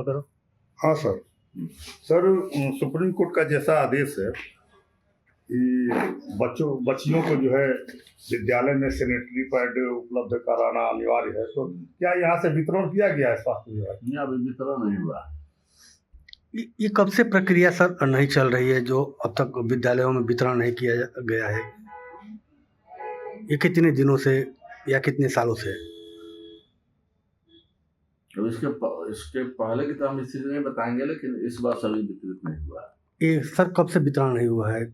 करो। हाँ sir. Sir supreme court का जैसा आदेश है कि बच्चियों को जो है विद्यालय में सैनिटरी पैड उपलब्ध कराना अनिवार्य है, तो क्या यहाँ से वितरण किया गया है स्वास्थ्य विभाग? नहीं, अभी वितरण नहीं हुआ। ये कब से प्रक्रिया सर नहीं चल रही है जो अब तक विद्यालयों में वितरण नहीं किया गया है? ये कितने दिनों से या कितने सालों से? तो इसके पहले की तो हम स्थिति नहीं बताएंगे, लेकिन इस बार सभी वितरित नहीं हुआ। ये सर कब से वितरण नहीं हुआ है?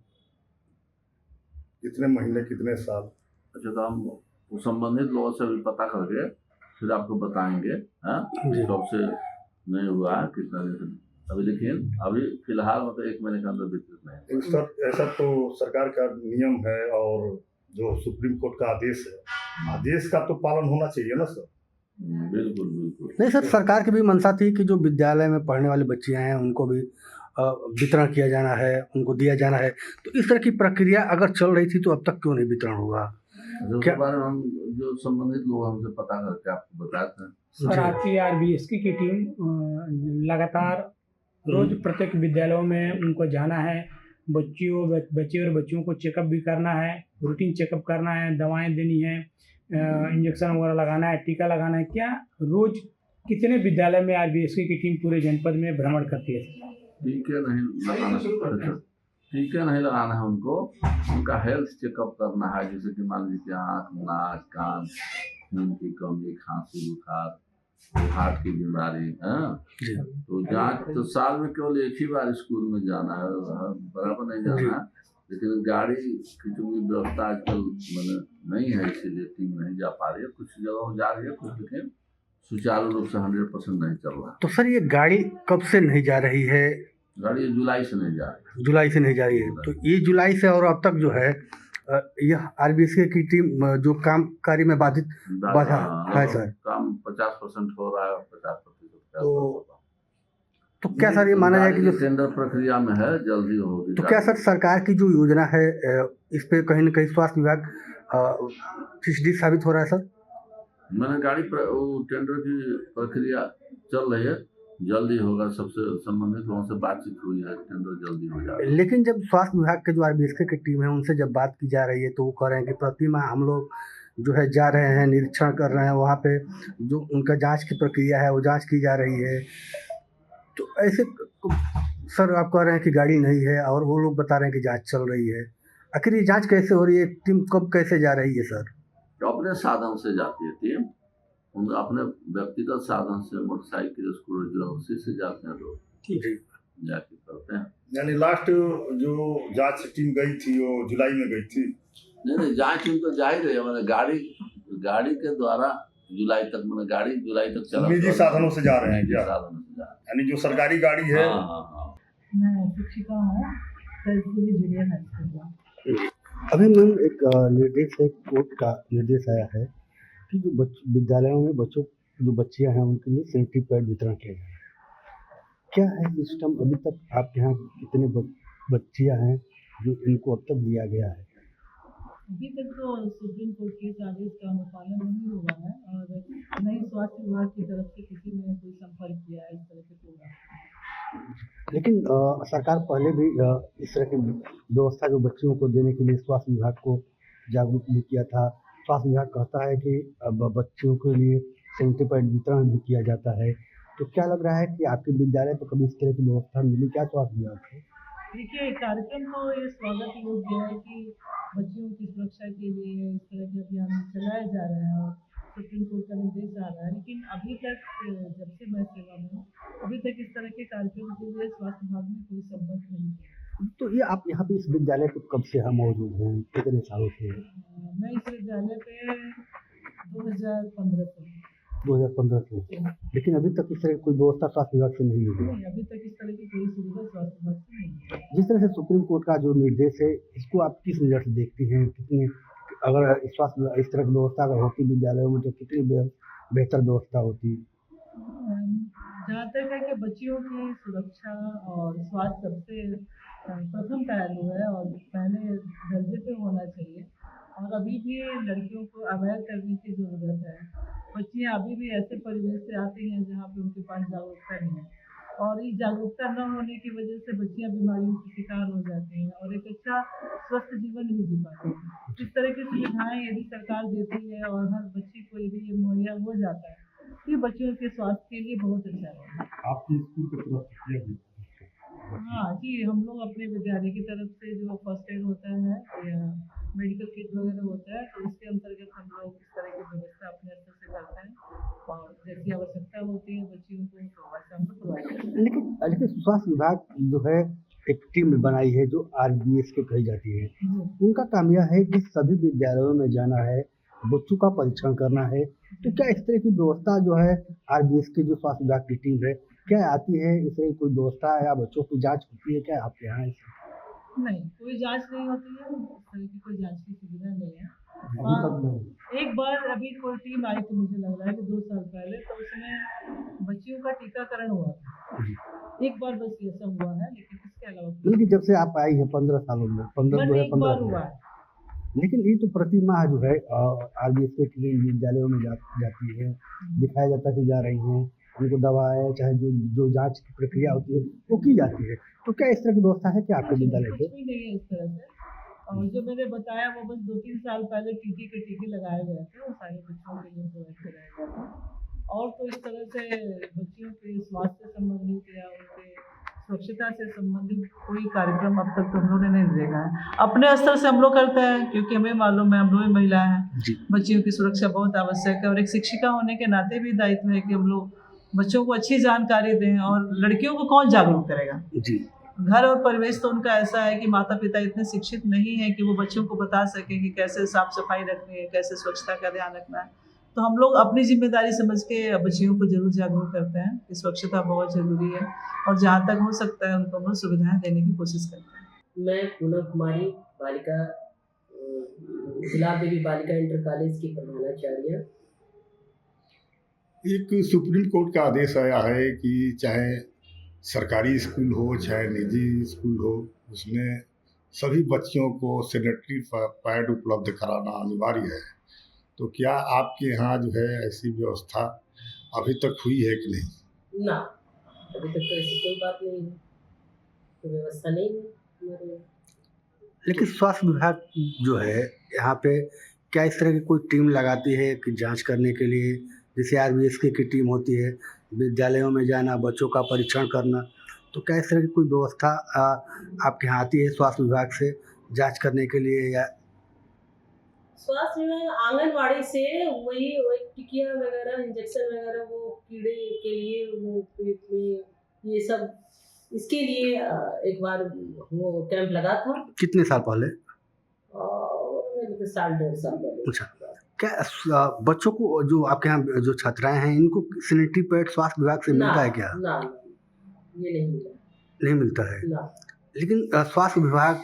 कितने महीने कितने साल? अच्छा, तो हम संबंधित लोगों से भी पता करके फिर आपको बताएंगे कब से नहीं हुआ है, कितना दिन। अभी लेकिन अभी फिलहाल मतलब 1 महीने के अंदर वितरित नहीं। सर ऐसा तो सरकार का नियम है और जो सुप्रीम कोर्ट का आदेश है, आदेश का तो पालन होना चाहिए ना सर? बिल्कुल बिल्कुल। नहीं सर, सरकार की भी मंशा थी कि जो विद्यालय में पढ़ने वाली बच्चियां हैं उनको भी वितरण किया जाना है, उनको दिया जाना है। तो इस तरह की प्रक्रिया अगर चल रही थी तो अब तक क्यों नहीं वितरण हुआ? क्या बारे में हम जो संबंधित लोग हमसे पता करके आपको बताते हैं। सर आपकी RBSK की टीम लगातार रोज प्रत्येक विद्यालयों में उनको जाना है, बच्चे और बच्चियों को चेकअप भी करना है, रूटीन चेकअप करना है, दवाएं देनी है, इंजेक्शन वगैरह लगाना है, टीका लगाना है। क्या रोज कितने विद्यालय में RBSK की टीम पूरे जनपद में भ्रमण करती है? टीके नहीं लगाना है उनको, उनका हेल्थ चेकअप करना है, जैसे कि मान लीजिए आँख, नाक, कान, खून की कमी, खांसी, बुखार, हार्ट की बीमारी है। तो जांच तो साल में केवल 1 ही बार स्कूल में जाना है, बराबर नहीं जाना है। लेकिन गाड़ी की जो व्यवस्था आजकल मैंने नहीं है, इसीलिए टीम नहीं जा पा रही है। कुछ जगह जा रही है, कुछ लेकिन सुचारू रूप से 100% नहीं चल रहा। तो सर ये गाड़ी कब से नहीं जा रही है? गाड़ी जुलाई से नहीं जा रही है। जुलाई से नहीं जा रही है। तो ये जुलाई से और अब तक जो है यह RBSK की टीम जो काम कार्य में बाधा है सर। काम 50% हो रहा है, 50%। तो क्या सर ये माना जाए कि जो टेंडर प्रक्रिया में है, जल्दी होगी। तो क्या सर सरकार की जो योजना है इस पे कहीं न कहीं स्वास्थ्य विभाग फिसडी साबित हो रहा है सर? मैंने टेंडर की प्रक्रिया चल रही है, जल्दी होगा। सबसे संबंधित लोगों से बातचीत हुई है, टेंडर जल्दी हो जाएगा। लेकिन जब स्वास्थ्य विभाग के जो RBSK की टीम है उनसे जब बात की जा रही है तो वो कह रहे हैं कि प्रति माह हम लोग जो है जा रहे हैं, निरीक्षण कर रहे हैं, वहाँ पे जो उनका जांच की प्रक्रिया है वो जांच की जा रही है। तो ऐसे सर आप कह रहे हैं कि गाड़ी नहीं है और वो लोग बता रहे हैं कि जांच चल रही है। आखिर ये जांच कैसे हो रही है? टीम कब कैसे जा रही है सर? अपने साधन से जाती है टीम, अपने व्यक्तिगत साधन से, मोटरसाइकिल, स्कूटर जो उसी से जाते हैं लोग। ठीक है, जाके करते हैं। यानी लास्ट जो जांच टीम गई थी वो जुलाई में गई थी? नहीं, जांच टीम तो जा ही रही है। मैंने गाड़ी के द्वारा जुलाई तक, मैंने गाड़ी जुलाई तक चला। निजी साधनों से जा रहे हैं क्या? साधनों से जा रहे हैं, यानी जो सरकारी गाड़ी है। हाँ। मैं शिक्षिका हूँ, जूनियर हाई स्कूल का। अभी मैम एक निर्देश है, कोर्ट का निर्देश आया है कि जो विद्यालयों में जो बच्चियां हैं उनके लिए सैनिटरी पैड वितरण किया जाए। क्या है सिस्टम? अभी तक आपके यहाँ कितने बच्चियां हैं जो इनको अब तक दिया गया है? अभी तक तो सुप्रीम कोर्ट के आदेश का अनुपालन नहीं हुआ है और न ही स्वास्थ्य विभाग की तरफ से किसी ने कोई संपर्क किया है इस तरह के प्रोग्राम। लेकिन सरकार पहले भी इस तरह की व्यवस्था जो बच्चियों को देने के लिए स्वास्थ्य विभाग को जागरूक भी किया था। स्वास्थ्य विभाग कहता है कि अब बच्चियों के लिए सैनिटरी पैड वितरण भी किया जाता है। तो क्या लग रहा है कि आपके विद्यालय पर कभी इस तरह की व्यवस्था मिली क्या स्वास्थ्य विभाग से? देखिए, कार्यक्रम तो ये स्वागत योग्य है कि बच्चियों की सुरक्षा के लिए इस तरह के अभियान चलाए जा रहे हैं और सुप्रीम कोर्ट का निर्देश आ रहा है। लेकिन अभी तक जब से मैं सेवा में हूँ, अभी तक इस तरह के कार्यक्रम के लिए स्वास्थ्य विभाग ने कोई संपर्क नहीं किया। तो ये आप यहाँ पे इस विद्यालय पे कब से हम मौजूद हैं, कितने सालों से? मैं इस विद्यालय पे 2015 से। 2015 से। लेकिन अभी तक इस तरह की कोई व्यवस्था स्वास्थ्य विभाग से नहीं मिली? नहीं, अभी तक इस तरह की कोई सुविधा स्वास्थ्य विभाग से नहीं है। जिस तरह से सुप्रीम कोर्ट का जो निर्देश है इसको आप किस नज़र से देखती हैं? कितनी अगर स्वास्थ्य इस तरह की व्यवस्था अगर होती विद्यालयों में तो कितनी बेहतर व्यवस्था होती? जहाँ तक है कि बच्चियों की सुरक्षा और स्वास्थ्य सबसे प्रथम पहलू है और पहले दर्जे पे होना चाहिए और अभी भी लड़कियों को अवेयर करने की ज़रूरत है। बच्चियाँ अभी भी ऐसे परिवेश से आती हैं जहाँ पे उनके पास जागरूकता नहीं है। और ये जागरूकता न होने की वजह से बच्चियां बीमारियों की शिकार हो जाती हैं और एक अच्छा स्वस्थ जीवन नहीं जी पाती हैं। इस तरह की सुविधाएं यदि सरकार देती है और हर बच्ची को यदि ये मुहैया हो जाता है तो ये बच्चियों के स्वास्थ्य के लिए बहुत अच्छा है। आपकी स्कूल की तरफ से किया गया? हाँ जी, हम लोग अपने विद्यालय की तरफ से जो फर्स्ट एड होता है या मेडिकल किट वगैरह होता है तो उसके अंतर्गत हम लोग इस तरह की व्यवस्था अपने स्तर से करते हैं और जैसी आवश्यकता होती है बच्चियों को तो वैसे हम लोग प्रोवाइड करते हैं। लेकिन स्वास्थ्य विभाग जो है एक टीम बनाई है जो आरबीएस के कही जाती है। उनका काम यह है कि सभी विद्यालयों में जाना है, बच्चों का परीक्षण करना है। तो क्या इस तरह की व्यवस्था जो है आरबीएस की जो स्वास्थ्य विभाग की टीम है क्या आती है, इस तरह की कोई व्यवस्था या बच्चों की जांच होती है क्या आपके यहाँ? नहीं, कोई जांच नहीं होती है, इस तरह की कोई जांच की सुविधा नहीं है। अभी तक नहीं। एक बार अभी कोई टीम आई थी मुझे लग रहा है कि 2 साल पहले तो उसमें बच्चियों का टीकाकरण हुआ था। एक बार बस ऐसा हुआ है लेकिन इसके अलावा लेकिन जब से आप आई हैं 15 सालों में, 15 बस एक बार 2015 हुआ में, है। लेकिन ये तो प्रति माह जो है आरबीएस की टीम विद्यालयों में जाती है, दिखाया जाता है कि जा रही हैं, उनको दवाएं चाहे जो जो जांच की प्रक्रिया होती है वो की जाती है। तो क्या इस तरह की व्यवस्था है क्या आपके विद्यालय कुछ पे? भी नहीं है इस तरह से। और जो मैंने बताया वो बस 2-3 साल पहले टीटी के टीके लगाए गए थे, वो सारे बच्चों के लिए प्रोवाइड कराया गया था। और तो इस तरह से बच्चियों के स्वास्थ्य से संबंधित या उनके स्वच्छता से संबंधित कोई कार्यक्रम अब तक तो हम लोगों ने नहीं देखा है। अपने स्तर से हम लोग करते हैं क्योंकि हमें मालूम है हम लोग भी महिला हैं, जी। बच्चियों की सुरक्षा बहुत आवश्यक है और एक शिक्षिका होने के नाते भी दायित्व है कि हम लोग बच्चों को अच्छी जानकारी दें। और लड़कियों को कौन जागरूक करेगा? जी। घर और परिवेश तो उनका ऐसा है कि माता पिता इतने शिक्षित नहीं है कि वो बच्चों को बता सकें कि कैसे साफ सफाई रखनी है, कैसे स्वच्छता का ध्यान रखना है। तो हम लोग अपनी जिम्मेदारी समझ के बच्चियों को जरूर जागरूक करते हैं कि स्वच्छता बहुत जरूरी है और जहाँ तक हो सकता है उनको हम सुविधाएं देने की कोशिश करते हैं। मैं पूनम कुमारी बालिका गुलाब देवी बालिका इंटर कॉलेज की प्रधानाचार्य। एक सुप्रीम कोर्ट का आदेश आया है कि चाहे सरकारी स्कूल हो चाहे निजी स्कूल हो, उसमें सभी बच्चियों को सैनिटरी पैड उपलब्ध कराना अनिवार्य है। तो क्या आपके यहाँ जो है ऐसी व्यवस्था अभी तक हुई है कि नहीं? ना, अभी तक तो ऐसी कोई बात नहीं है, कोई व्यवस्था नहीं है हमारे यहाँ। लेकिन स्वास्थ्य विभाग जो है यहाँ पे क्या इस तरह की कोई टीम लगाती है कि जांच करने के लिए, जैसे आरबीएस की टीम होती है, विद्यालयों में जाना, बच्चों का परीक्षण करना, तो क्या इस तरह की कोई व्यवस्था आपके यहाँ आती है स्वास्थ्य विभाग से जांच करने के लिए? या स्वास्थ्य विभाग आंगनवाड़ी से वही टिकिया वगैरह इंजेक्शन वगैरह वो कीड़े के लिए वो पेट में ये सब इसके लिए एक बार वो कैंप लगा था। कितने साल पहले? साल 1.5 साल पहले। अच्छा, क्या बच्चों को जो आपके यहाँ जो छात्राएं हैं इनको सैनिटरी पैड स्वास्थ्य विभाग से मिलता है क्या? ना, ये नहीं मिला। नहीं मिलता है। ना। लेकिन स्वास्थ्य विभाग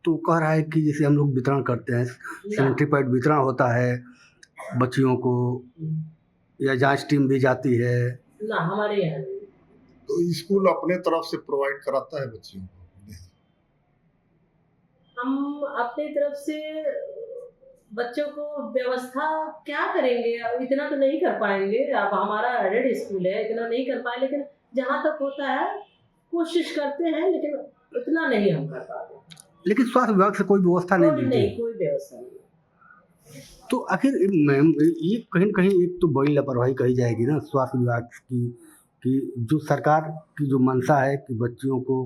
तो कह रहा है कि जैसे हम लोग वितरण करते हैं, सैनिटरी पैड वितरण होता है बच्चियों को, या जांच टीम भी जाती है। ना, हमारे यहाँ नहीं। तो स्कूल अपने तरफ से प्रोवाइड कराता है बच्चियों को? हम अपनी तरफ से बच्चों को व्यवस्था क्या करेंगे, इतना तो नहीं कर पाएंगे। अब हमारा एडेड स्कूल है, इतना नहीं कर पाए, लेकिन जहाँ तक होता है कोशिश करते हैं, लेकिन उतना नहीं हम कर पाते। लेकिन स्वास्थ्य विभाग से कोई व्यवस्था नहीं मिलती? कोई व्यवस्था नहीं। तो आखिर मैम ये कहीं न कहीं एक तो बड़ी लापरवाही कही जाएगी ना स्वास्थ्य विभाग की, कि जो सरकार की जो मंशा है कि बच्चियों को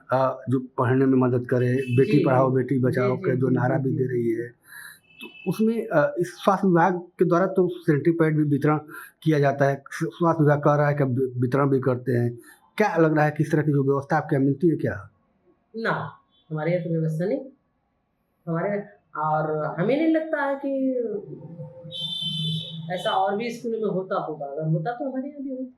जो पढ़ने में मदद करे, बेटी पढ़ाओ बेटी बचाओ का जो नारा भी दे रही है, तो उसमें इस स्वास्थ्य विभाग के द्वारा तो सैनिटरी पैड भी वितरण किया जाता है। स्वास्थ्य विभाग कह रहा है कि वितरण भी करते हैं। क्या लग रहा है किस तरह की जो व्यवस्था आपके यहाँ मिलती है क्या? ना, हमारे यहाँ तो व्यवस्था नहीं हमारे, और हमें नहीं लगता है कि ऐसा और भी स्कूलों में होता होगा। अगर होता तो हमारे यहाँ भी होता।